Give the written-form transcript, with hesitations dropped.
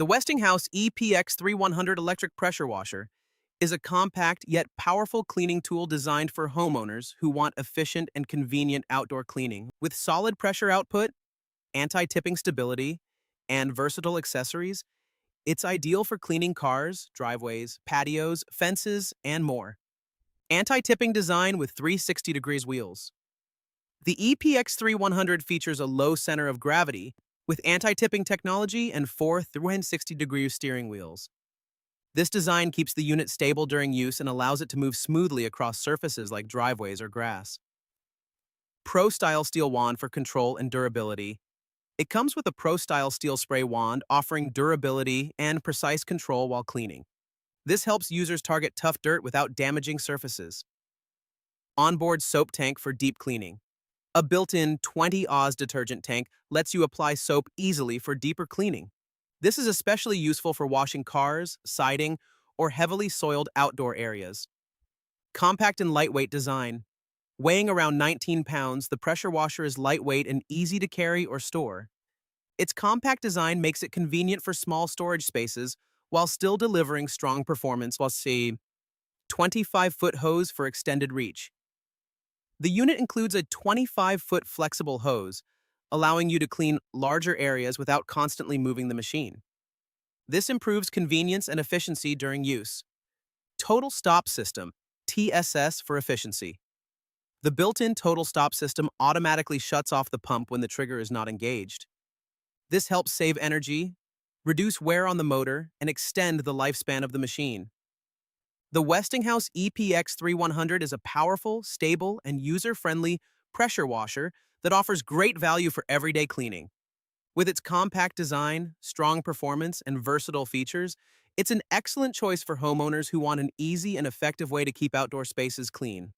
The Westinghouse ePX3100 electric pressure washer is a compact yet powerful cleaning tool designed for homeowners who want efficient and convenient outdoor cleaning. With solid pressure output, anti-tipping stability, and versatile accessories, it's ideal for cleaning cars, driveways, patios, fences, and more. Anti-tipping design with 360 degrees wheels. The EPX3100 features a low center of gravity with anti-tipping technology and four 360-degree steering wheels. This design keeps the unit stable during use and allows it to move smoothly across surfaces like driveways or grass. Pro-style steel wand for control and durability. It comes with a Pro-style steel spray wand offering durability and precise control while cleaning. This helps users target tough dirt without damaging surfaces. Onboard Soap Tank for deep cleaning. A built-in 20 Oz detergent tank lets you apply soap easily for deeper cleaning. This is especially useful for washing cars, siding, or heavily soiled outdoor areas. Compact and lightweight design. Weighing around 19 pounds, the pressure washer is lightweight and easy to carry or store. Its compact design makes it convenient for small storage spaces while still delivering strong performance. Let's see, 25-foot hose for extended reach. The unit includes a 25-foot flexible hose, allowing you to clean larger areas without constantly moving the machine. This improves convenience and efficiency during use. Total Stop System, TSS for efficiency. The built-in total stop system automatically shuts off the pump when the trigger is not engaged. This helps save energy, reduce wear on the motor, and extend the lifespan of the machine. The Westinghouse ePX3100 is a powerful, stable, and user-friendly pressure washer that offers great value for everyday cleaning. With its compact design, strong performance, and versatile features, it's an excellent choice for homeowners who want an easy and effective way to keep outdoor spaces clean.